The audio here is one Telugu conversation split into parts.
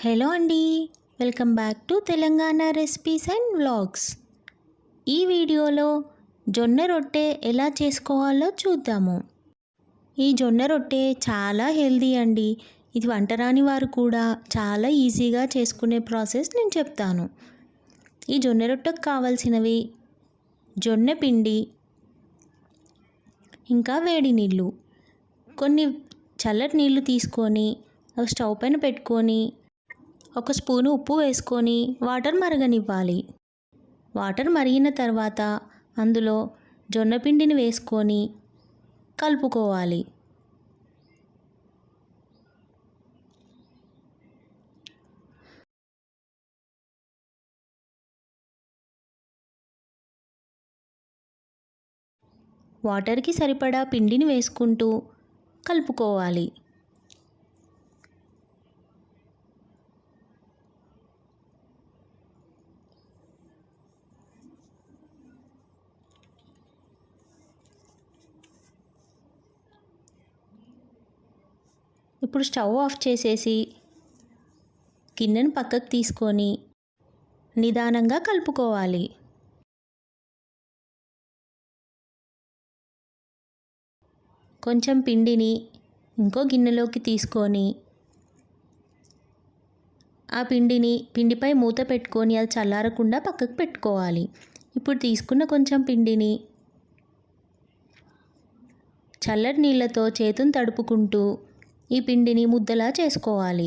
హలో అండి, welcome back to Telangana recipes and vlogs. ఈ వీడియోలో జొన్న రొట్టె ఎలా చేసుకోవాలో చూద్దాము. ఈ జొన్న రొట్టె చాలా హెల్దీ అండి. ఇది వంట రాని వారు కూడా చాలా ఈజీగా చేసుకునే ప్రాసెస్ నేను చెప్తాను. ఈ జొన్న రొట్టెకు కావాల్సినవి జొన్న పిండి, ఇంకా వేడి నీళ్ళు. కొన్ని చల్లటి నీళ్ళు తీసుకొని స్టవ్ పైన పెట్టుకొని ఒక స్పూను ఉప్పు వేసుకొని వాటర్ మరగనివ్వాలి. వాటర్ మరిగిన తర్వాత అందులో జొన్న పిండిని వేసుకొని కలుపుకోవాలి. వాటర్కి సరిపడా పిండిని వేసుకుంటూ కలుపుకోవాలి. ఇప్పుడు స్టవ్ ఆఫ్ చేసేసి గిన్నెను పక్కకు తీసుకొని నిదానంగా కలుపుకోవాలి. కొంచెం పిండిని ఇంకో గిన్నెలోకి తీసుకొని ఆ పిండిపై మూత పెట్టుకొని అది చల్లారకుండా పక్కకు పెట్టుకోవాలి. ఇప్పుడు తీసుకున్న కొంచెం పిండిని చల్లటి నీళ్ళతో చేతును తడుపుకుంటూ ఈ పిండిని ముద్దలా చేసుకోవాలి.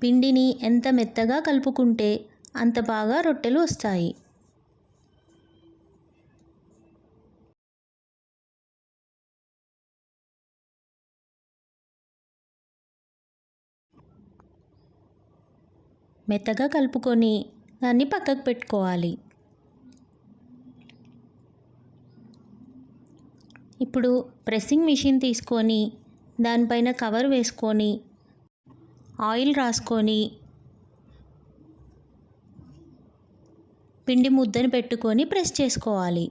పిండిని ఎంత మెత్తగా కలుపుకుంటే అంత బాగా రొట్టెలు వస్తాయి. మెత్తగా కలుపుకొని దాన్ని పక్కకు పెట్టుకోవాలి. ఇప్పుడు ప్రెస్సింగ్ మిషన్ తీసుకొని దానిపైన కవర్ వేసుకొని ఆయిల్ రాసుకొని పిండి ముద్దను పెట్టుకొని ప్రెస్ చేసుకోవాలి.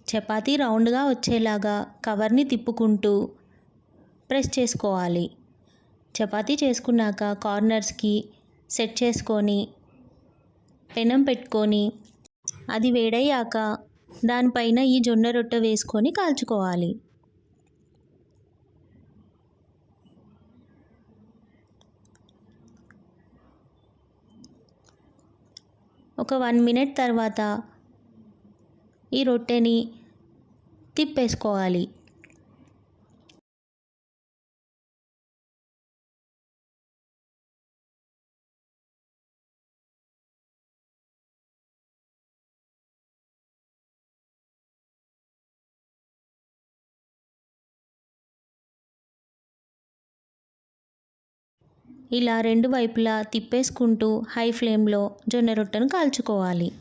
చపాతీ రౌండ్గా వచ్చేలాగా కవర్ని తిప్పుకుంటూ ప్రెస్ చేసుకోవాలి. చపాతీ చేసుకున్నాక కార్నర్స్కి సెట్ చేసుకొని పెనం పెట్టుకొని అది వేడయ్యాక దానిపైన ఈ జొన్న రొట్టె వేసుకొని కాల్చుకోవాలి. ఒక 1 మినిట్ తర్వాత ఈ రొట్టెని తిప్పేసుకోవాలి. ఇలా రెండు వైపులా తిప్పేసుకుంటూ హై ఫ్లేమ్లో జొన్న రొట్టెను కాల్చుకోవాలి.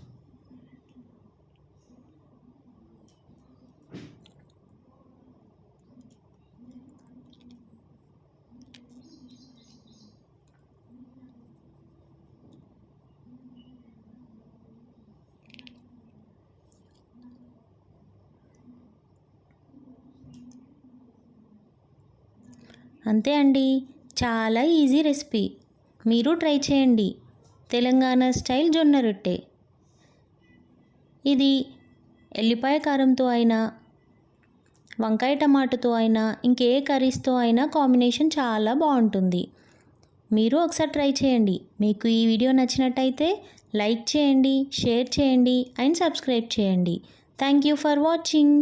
అంతే అండి, చాలా ఈజీ రెసిపీ. మీరు ట్రై చేయండి. తెలంగాణ స్టైల్ జొన్న రొట్టె. ఇది ఎల్లిపాయ కారంతో అయినా, వంకాయ టమాటాతో అయినా, ఇంకే కర్రీస్తో అయినా కాంబినేషన్ చాలా బాగుంటుంది. మీరు ఒకసారి ట్రై చేయండి. మీకు ఈ వీడియో నచ్చినట్టయితే లైక్ చేయండి, షేర్ చేయండి అండ్ సబ్స్క్రైబ్ చేయండి. Thank you for watching.